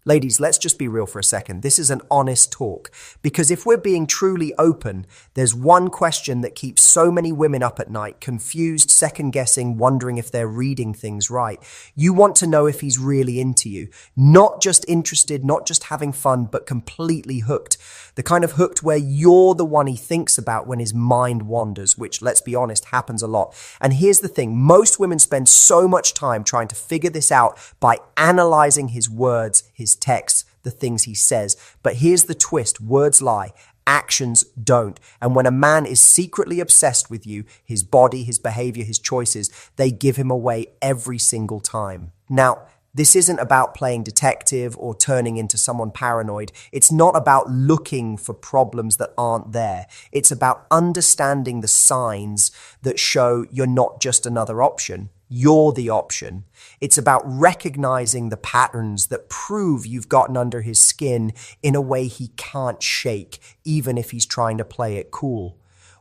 Ladies, let's just be real for a second. This is an honest talk. Because if we're being truly open, there's one question that keeps so many women up at night, confused, second-guessing, wondering if they're reading things right. You want to know if he's really into you. Not just interested, not just having fun, but completely hooked. The kind of hooked where you're the one he thinks about when his mind wanders, which, let's be honest, happens a lot. And here's the thing. Most women spend so much time trying to figure this out by analyzing his words, his texts, the things he says. But here's the twist. Words lie. Actions don't. And when a man is secretly obsessed with you, his body, his behavior, his choices, they give him away every single time. Now, this isn't about playing detective or turning into someone paranoid. It's not about looking for problems that aren't there. It's about understanding the signs that show you're not just another option. You're the option. It's about recognizing the patterns that prove you've gotten under his skin in a way he can't shake, even if he's trying to play it cool.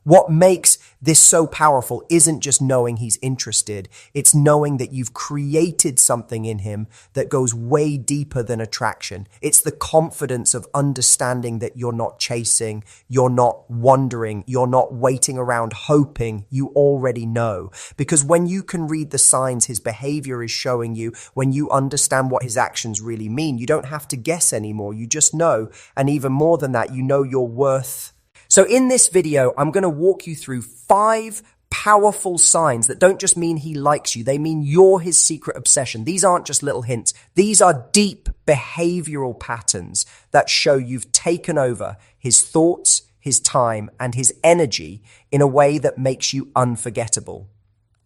What makes this so powerful isn't just knowing he's interested. It's knowing that you've created something in him that goes way deeper than attraction. It's the confidence of understanding that you're not chasing, you're not wondering, you're not waiting around hoping. You already know. Because when you can read the signs his behavior is showing you, when you understand what his actions really mean, you don't have to guess anymore. You just know. And even more than that, you know your worth. So in this video, I'm going to walk you through 5 powerful signs that don't just mean he likes you. They mean you're his secret obsession. These aren't just little hints. These are deep behavioral patterns that show you've taken over his thoughts, his time, and his energy in a way that makes you unforgettable.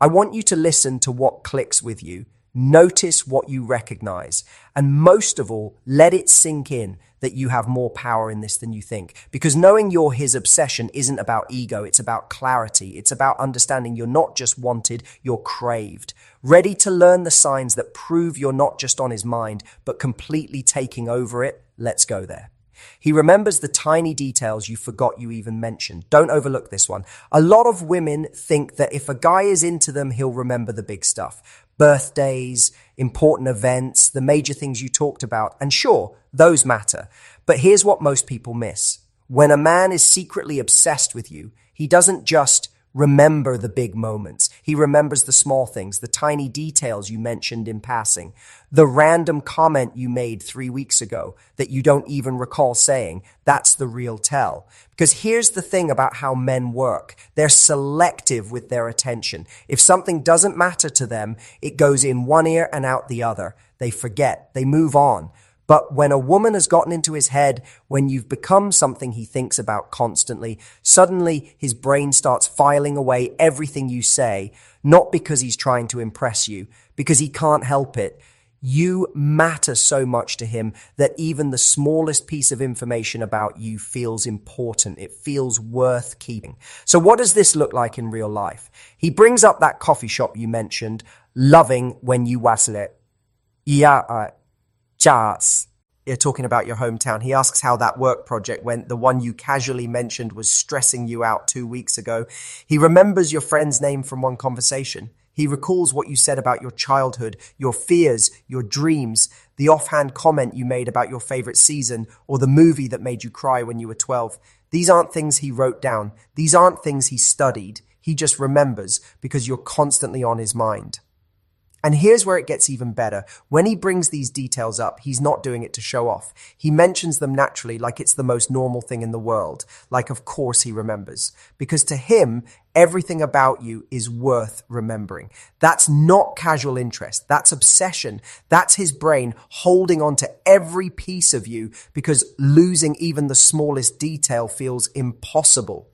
I want you to listen to what clicks with you. Notice what you recognize. And most of all, let it sink in that you have more power in this than you think. Because knowing you're his obsession isn't about ego. It's about clarity. It's about understanding you're not just wanted, you're craved. Ready to learn the signs that prove you're not just on his mind, but completely taking over it? Let's go there. He remembers the tiny details you forgot you even mentioned. Don't overlook this one. A lot of women think that if a guy is into them, he'll remember the big stuff. Birthdays, important events, the major things you talked about. And sure, those matter. But here's what most people miss. When a man is secretly obsessed with you, he doesn't just remember the big moments. He remembers the small things, the tiny details you mentioned in passing, the random comment you made 3 weeks ago that you don't even recall saying. That's the real tell. Because here's the thing about how men work. They're selective with their attention. If something doesn't matter to them, it goes in one ear and out the other. They forget. They move on. But when a woman has gotten into his head, when you've become something he thinks about constantly, suddenly his brain starts filing away everything you say, not because he's trying to impress you, because he can't help it. You matter so much to him that even the smallest piece of information about you feels important. It feels worth keeping. So what does this look like in real life? He brings up that coffee shop you mentioned, loving when you wastle it. Yeah, Jazz. You're talking about your hometown. He asks how that work project went. The one you casually mentioned was stressing you out 2 weeks ago. He remembers your friend's name from one conversation. He recalls what you said about your childhood, your fears, your dreams, the offhand comment you made about your favorite season, or the movie that made you cry when you were 12. These aren't things he wrote down. These aren't things he studied. He just remembers because you're constantly on his mind. And here's where it gets even better. When he brings these details up, he's not doing it to show off. He mentions them naturally, like it's the most normal thing in the world. Like, of course he remembers. Because to him, everything about you is worth remembering. That's not casual interest. That's obsession. That's his brain holding on to every piece of you because losing even the smallest detail feels impossible.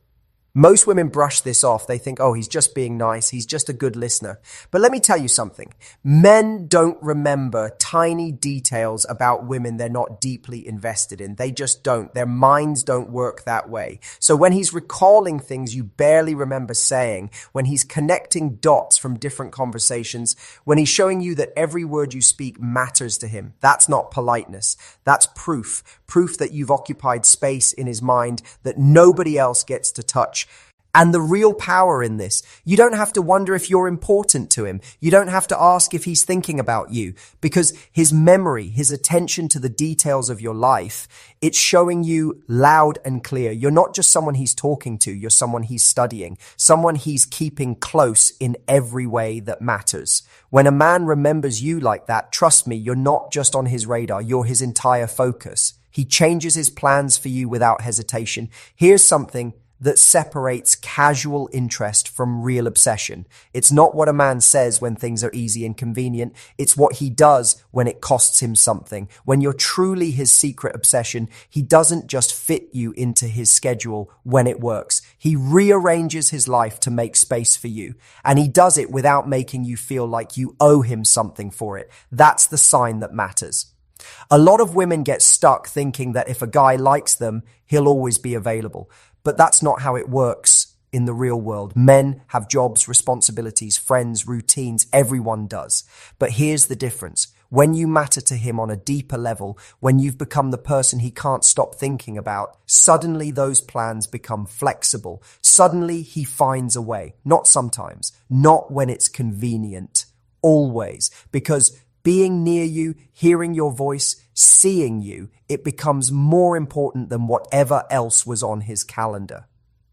Most women brush this off. They think, oh, he's just being nice. He's just a good listener. But let me tell you something. Men don't remember tiny details about women they're not deeply invested in. They just don't. Their minds don't work that way. So when he's recalling things you barely remember saying, when he's connecting dots from different conversations, when he's showing you that every word you speak matters to him, that's not politeness. That's proof. Proof that you've occupied space in his mind that nobody else gets to touch. And the real power in this, you don't have to wonder if you're important to him. You don't have to ask if he's thinking about you, because his memory, his attention to the details of your life, it's showing you loud and clear. You're not just someone he's talking to. You're someone he's studying, someone he's keeping close in every way that matters. When a man remembers you like that, trust me, you're not just on his radar. You're his entire focus. He changes his plans for you without hesitation. Here's something that separates casual interest from real obsession. It's not what a man says when things are easy and convenient. It's what he does when it costs him something. When you're truly his secret obsession, he doesn't just fit you into his schedule when it works. He rearranges his life to make space for you. And he does it without making you feel like you owe him something for it. That's the sign that matters. A lot of women get stuck thinking that if a guy likes them, he'll always be available. But that's not how it works in the real world. Men have jobs, responsibilities, friends, routines. Everyone does. But here's the difference. When you matter to him on a deeper level, when you've become the person he can't stop thinking about, suddenly those plans become flexible. Suddenly he finds a way. Not sometimes. Not when it's convenient. Always. Because being near you, hearing your voice, seeing you, it becomes more important than whatever else was on his calendar.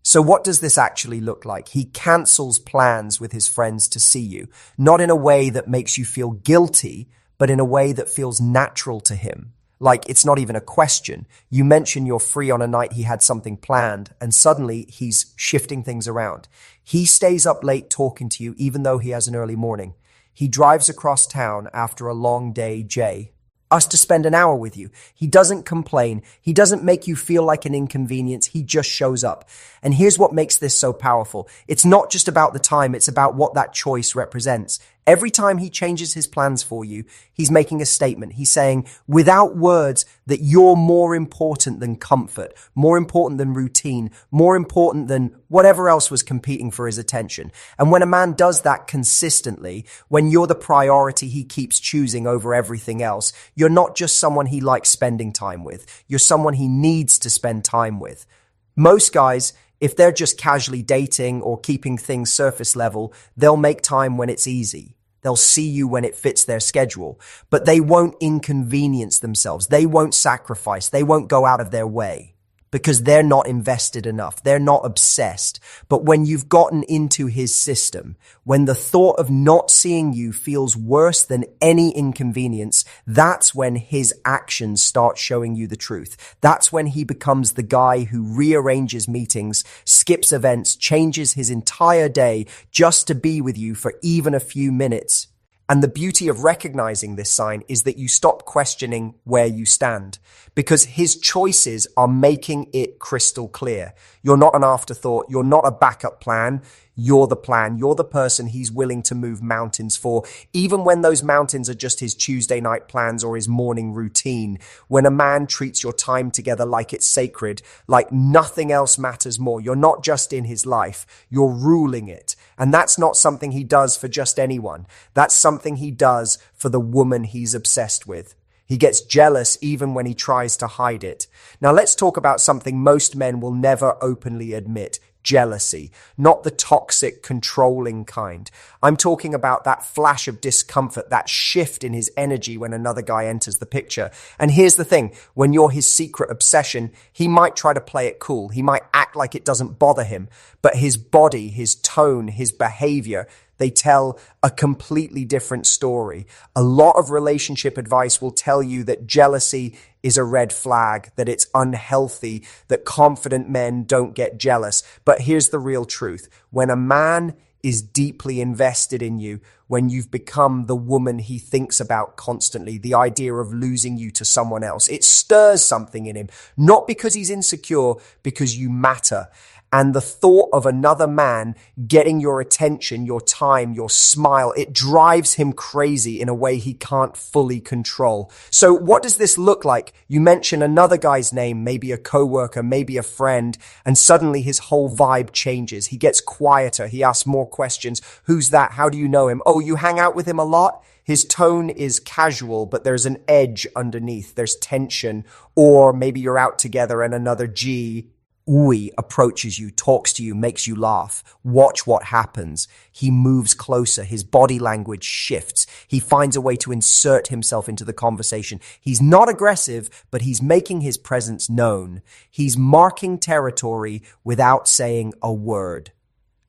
So what does this actually look like? He cancels plans with his friends to see you, not in a way that makes you feel guilty, but in a way that feels natural to him. Like it's not even a question. You mention you're free on a night he had something planned, and suddenly he's shifting things around. He stays up late talking to you, even though he has an early morning. He drives across town after a long day, to spend an hour with you. He doesn't complain. He doesn't make you feel like an inconvenience. He just shows up. And here's what makes this so powerful. It's not just about the time. It's about what that choice represents. Every time he changes his plans for you, he's making a statement. He's saying, without words, that you're more important than comfort, more important than routine, more important than whatever else was competing for his attention. And when a man does that consistently, when you're the priority he keeps choosing over everything else, you're not just someone he likes spending time with. You're someone he needs to spend time with. Most guys, if they're just casually dating or keeping things surface level, they'll make time when it's easy. They'll see you when it fits their schedule, but they won't inconvenience themselves. They won't sacrifice. They won't go out of their way because they're not invested enough. They're not obsessed. But when you've gotten into his system, when the thought of not seeing you feels worse than any inconvenience, that's when his actions start showing you the truth. That's when he becomes the guy who rearranges meetings, skips events, changes his entire day just to be with you for even a few minutes. And the beauty of recognizing this sign is that you stop questioning where you stand, because his choices are making it crystal clear. You're not an afterthought. You're not a backup plan. You're the plan. You're the person he's willing to move mountains for, even when those mountains are just his Tuesday night plans or his morning routine. When a man treats your time together like it's sacred, like nothing else matters more, you're not just in his life, you're ruling it. And that's not something he does for just anyone. That's something he does for the woman he's obsessed with. He gets jealous even when he tries to hide it. Now let's talk about something most men will never openly admit. Jealousy, not the toxic, controlling kind. I'm talking about that flash of discomfort, that shift in his energy when another guy enters the picture. And here's the thing, when you're his secret obsession, he might try to play it cool. He might act like it doesn't bother him, but his body, his tone, his behavior, they tell a completely different story. A lot of relationship advice will tell you that jealousy is a red flag, that it's unhealthy, that confident men don't get jealous. But here's the real truth. When a man is deeply invested in you, when you've become the woman he thinks about constantly, the idea of losing you to someone else, it stirs something in him, not because he's insecure, because you matter. And the thought of another man getting your attention, your time, your smile, it drives him crazy in a way he can't fully control. So what does this look like? You mention another guy's name, maybe a coworker, maybe a friend, and suddenly his whole vibe changes. He gets quieter. He asks more questions. Who's that? How do you know him? Oh, you hang out with him a lot? His tone is casual, but there's an edge underneath. There's tension. Or maybe you're out together and another G Uwe approaches you, talks to you, makes you laugh. Watch what happens. He moves closer. His body language shifts. He finds a way to insert himself into the conversation. He's not aggressive, but he's making his presence known. He's marking territory without saying a word.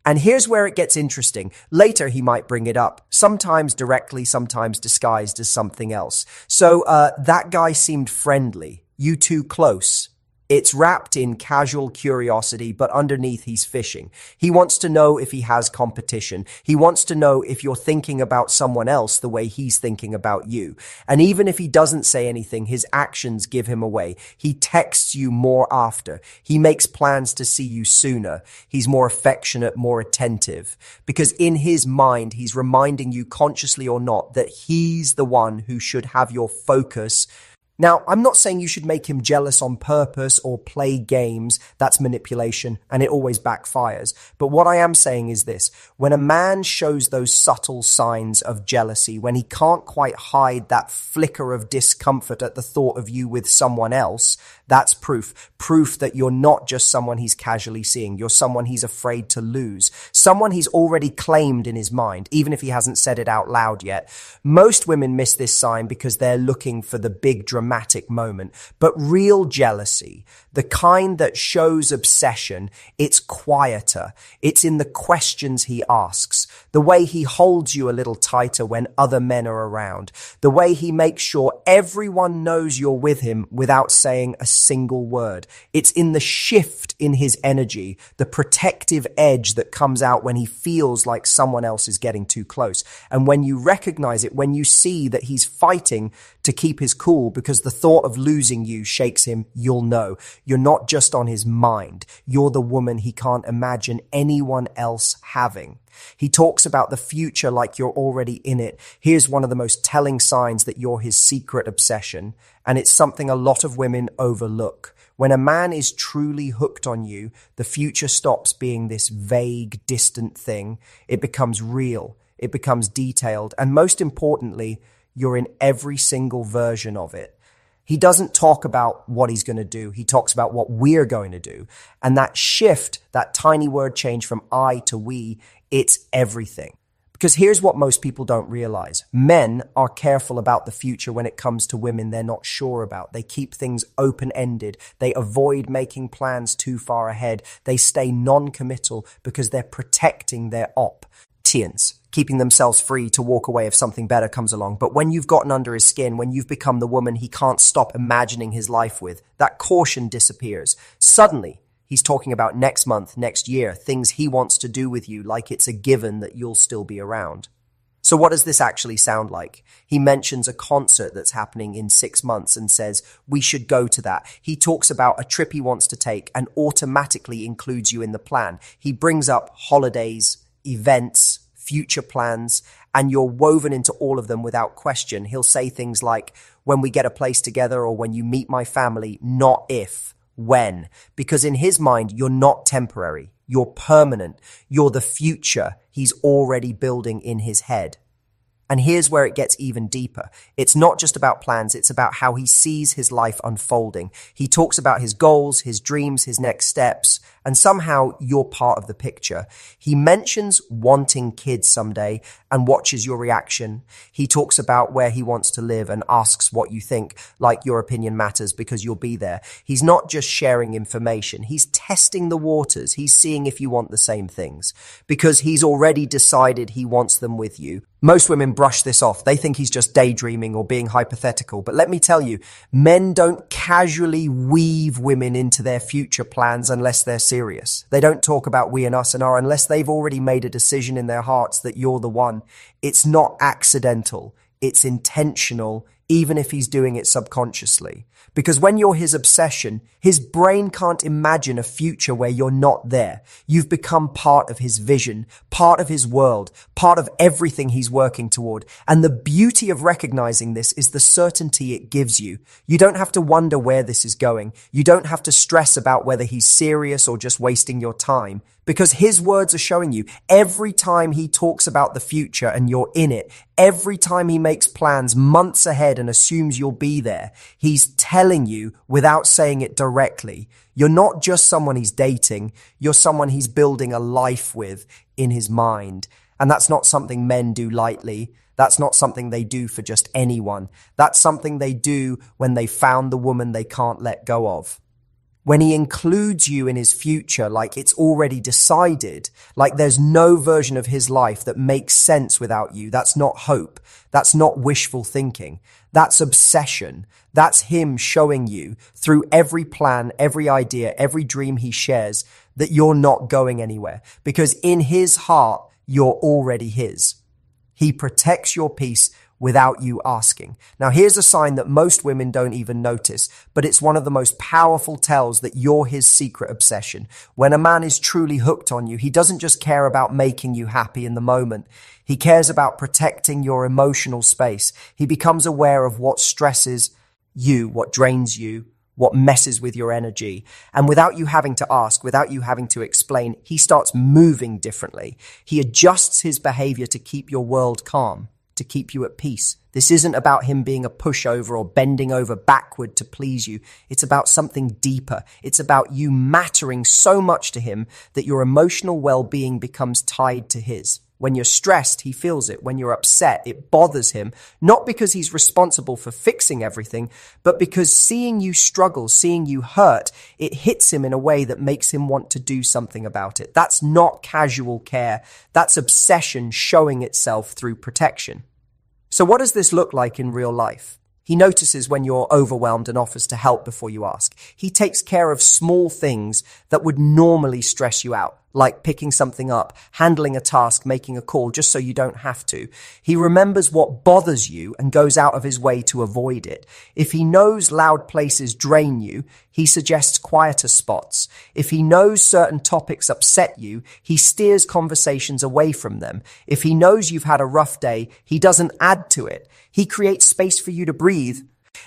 And here's where it gets interesting. Later, he might bring it up, sometimes directly, sometimes disguised as something else. So that guy seemed friendly. You two close. It's wrapped in casual curiosity, but underneath he's fishing. He wants to know if he has competition. He wants to know if you're thinking about someone else the way he's thinking about you. And even if he doesn't say anything, his actions give him away. He texts you more after. He makes plans to see you sooner. He's more affectionate, more attentive. Because in his mind, he's reminding you consciously or not that he's the one who should have your focus. Now, I'm not saying you should make him jealous on purpose or play games. That's manipulation, and it always backfires. But what I am saying is this. When a man shows those subtle signs of jealousy, when he can't quite hide that flicker of discomfort at the thought of you with someone else, that's proof. Proof that you're not just someone he's casually seeing. You're someone he's afraid to lose. Someone he's already claimed in his mind, even if he hasn't said it out loud yet. Most women miss this sign because they're looking for the big dramatic moment. But real jealousy, the kind that shows obsession, it's quieter. It's in the questions he asks, the way he holds you a little tighter when other men are around, the way he makes sure everyone knows you're with him without saying a single word. It's in the shift in his energy, the protective edge that comes out when he feels like someone else is getting too close. And when you recognize it, when you see that he's fighting to keep his cool because the thought of losing you shakes him, you'll know. You're not just on his mind. You're the woman he can't imagine anyone else having. He talks about the future like you're already in it. Here's one of the most telling signs that you're his secret obsession, and it's something a lot of women overlook. When a man is truly hooked on you, the future stops being this vague, distant thing. It becomes real. It becomes detailed. And most importantly, you're in every single version of it. He doesn't talk about what he's going to do. He talks about what we're going to do. And that shift, that tiny word change from I to we, it's everything. Because here's what most people don't realize. Men are careful about the future when it comes to women they're not sure about. They keep things open-ended. They avoid making plans too far ahead. They stay non-committal because they're protecting their options, keeping themselves free to walk away if something better comes along. But when you've gotten under his skin, when you've become the woman he can't stop imagining his life with, that caution disappears. Suddenly, he's talking about next month, next year, things he wants to do with you like it's a given that you'll still be around. So what does this actually sound like? He mentions a concert that's happening in 6 months and says, we should go to that. He talks about a trip he wants to take and automatically includes you in the plan. He brings up holidays, events, future plans, and you're woven into all of them without question. He'll say things like, when we get a place together or when you meet my family, not if, when. Because in his mind, you're not temporary. You're permanent. You're the future he's already building in his head. And here's where it gets even deeper. It's not just about plans. It's about how he sees his life unfolding. He talks about his goals, his dreams, his next steps, and somehow you're part of the picture. He mentions wanting kids someday and watches your reaction. He talks about where he wants to live and asks what you think, like your opinion matters because you'll be there. He's not just sharing information. He's testing the waters. He's seeing if you want the same things because he's already decided he wants them with you. Most women brush this off. They think he's just daydreaming or being hypothetical. But let me tell you, men don't casually weave women into their future plans unless they're serious. They don't talk about we and us and our unless they've already made a decision in their hearts that you're the one. It's not accidental. It's intentional, even if he's doing it subconsciously. Because when you're his obsession, his brain can't imagine a future where you're not there. You've become part of his vision, part of his world, part of everything he's working toward. And the beauty of recognizing this is the certainty it gives you. You don't have to wonder where this is going. You don't have to stress about whether he's serious or just wasting your time. Because his words are showing you every time he talks about the future and you're in it, every time he makes plans months ahead head and assumes you'll be there. He's telling you without saying it directly. You're not just someone he's dating, you're someone he's building a life with in his mind. And that's not something men do lightly. That's not something they do for just anyone. That's something they do when they found the woman they can't let go of. When he includes you in his future, like it's already decided, like there's no version of his life that makes sense without you, that's not hope. That's not wishful thinking. That's obsession. That's him showing you through every plan, every idea, every dream he shares that you're not going anywhere. Because in his heart, you're already his. He protects your peace without you asking. Now, here's a sign that most women don't even notice, but it's one of the most powerful tells that you're his secret obsession. When a man is truly hooked on you, he doesn't just care about making you happy in the moment. He cares about protecting your emotional space. He becomes aware of what stresses you, what drains you, what messes with your energy. And without you having to ask, without you having to explain, he starts moving differently. He adjusts his behavior to keep your world calm, to keep you at peace. This isn't about him being a pushover or bending over backward to please you. It's about something deeper. It's about you mattering so much to him that your emotional well-being becomes tied to his. When you're stressed, he feels it. When you're upset, it bothers him, not because he's responsible for fixing everything, but because seeing you struggle, seeing you hurt, it hits him in a way that makes him want to do something about it. That's not casual care. That's obsession showing itself through protection. So what does this look like in real life? He notices when you're overwhelmed and offers to help before you ask. He takes care of small things that would normally stress you out, like picking something up, handling a task, making a call, just so you don't have to. He remembers what bothers you and goes out of his way to avoid it. If he knows loud places drain you, he suggests quieter spots. If he knows certain topics upset you, he steers conversations away from them. If he knows you've had a rough day, he doesn't add to it. He creates space for you to breathe.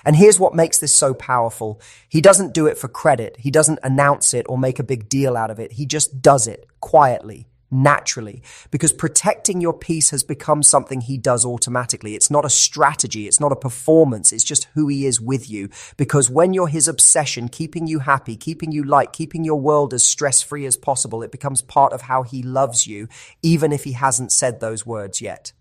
And here's what makes this so powerful. He doesn't do it for credit. He doesn't announce it or make a big deal out of it. He just does it quietly, naturally, because protecting your peace has become something he does automatically. It's not a strategy. It's not a performance. It's just who he is with you. Because when you're his obsession, keeping you happy, keeping you light, keeping your world as stress-free as possible, it becomes part of how he loves you, even if he hasn't said those words yet.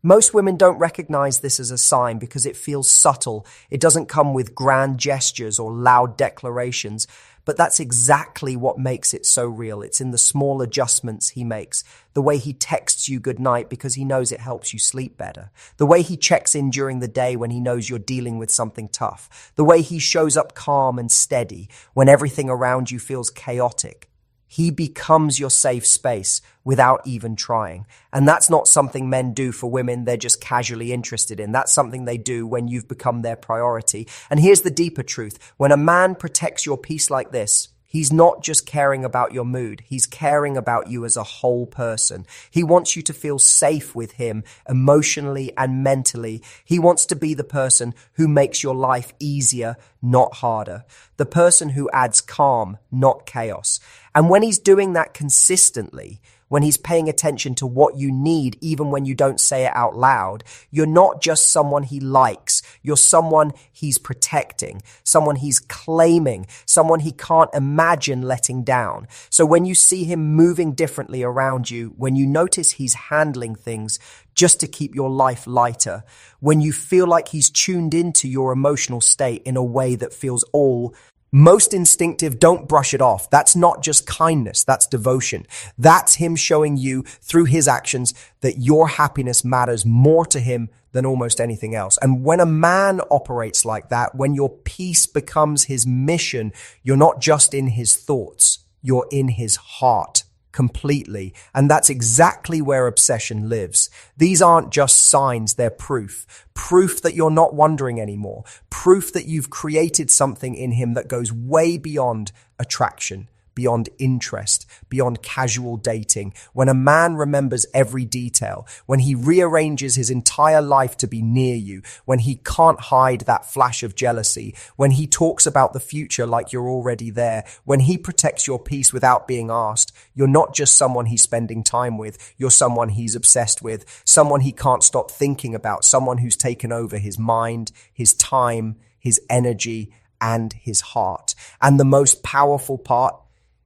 Most women don't recognize this as a sign because it feels subtle. It doesn't come with grand gestures or loud declarations, but that's exactly what makes it so real. It's in the small adjustments he makes, the way he texts you goodnight because he knows it helps you sleep better, the way he checks in during the day when he knows you're dealing with something tough, the way he shows up calm and steady when everything around you feels chaotic. He becomes your safe space without even trying. And that's not something men do for women they're just casually interested in. That's something they do when you've become their priority. And here's the deeper truth. When a man protects your peace like this, he's not just caring about your mood. He's caring about you as a whole person. He wants you to feel safe with him emotionally and mentally. He wants to be the person who makes your life easier, not harder. The person who adds calm, not chaos. And when he's doing that consistently, when he's paying attention to what you need, even when you don't say it out loud, you're not just someone he likes. You're someone he's protecting, someone he's claiming, someone he can't imagine letting down. So when you see him moving differently around you, when you notice he's handling things just to keep your life lighter, when you feel like he's tuned into your emotional state in a way that feels all most instinctive, don't brush it off. That's not just kindness. That's devotion. That's him showing you through his actions that your happiness matters more to him than almost anything else. And when a man operates like that, when your peace becomes his mission, you're not just in his thoughts, you're in his heart completely. And that's exactly where obsession lives. These aren't just signs, they're proof. Proof that you're not wondering anymore. Proof that you've created something in him that goes way beyond attraction. beyond interest, beyond casual dating, when a man remembers every detail, when he rearranges his entire life to be near you, when he can't hide that flash of jealousy, when he talks about the future like you're already there, when he protects your peace without being asked, you're not just someone he's spending time with, you're someone he's obsessed with, someone he can't stop thinking about, someone who's taken over his mind, his time, his energy, and his heart. And the most powerful part,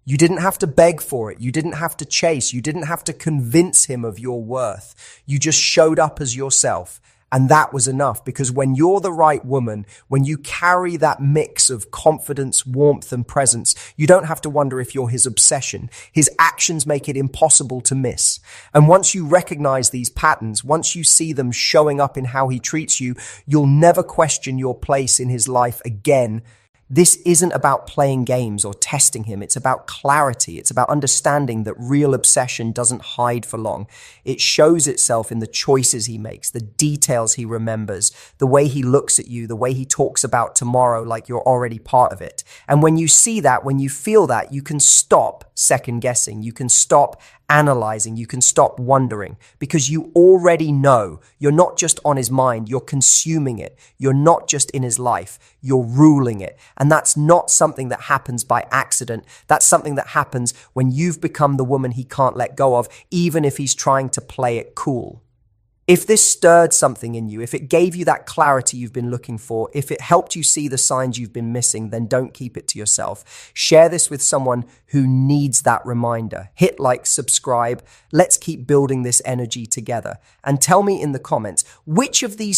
you didn't have to beg for it. You didn't have to chase. You didn't have to convince him of your worth. You just showed up as yourself. And that was enough, because when you're the right woman, when you carry that mix of confidence, warmth, and presence, you don't have to wonder if you're his obsession. His actions make it impossible to miss. And once you recognize these patterns, once you see them showing up in how he treats you, you'll never question your place in his life again. This isn't about playing games or testing him. It's about clarity. It's about understanding that real obsession doesn't hide for long. It shows itself in the choices he makes, the details he remembers, the way he looks at you, the way he talks about tomorrow like you're already part of it. And when you see that, when you feel that, you can stop second guessing. You can stop analyzing. You can stop wondering, because you already know you're not just on his mind, you're consuming it. You're not just in his life, you're ruling it. And that's not something that happens by accident. That's something that happens when you've become the woman he can't let go of, even if he's trying to play it cool. If this stirred something in you, if it gave you that clarity you've been looking for, if it helped you see the signs you've been missing, then don't keep it to yourself. Share this with someone who needs that reminder. Hit like, subscribe. Let's keep building this energy together. And tell me in the comments, which of these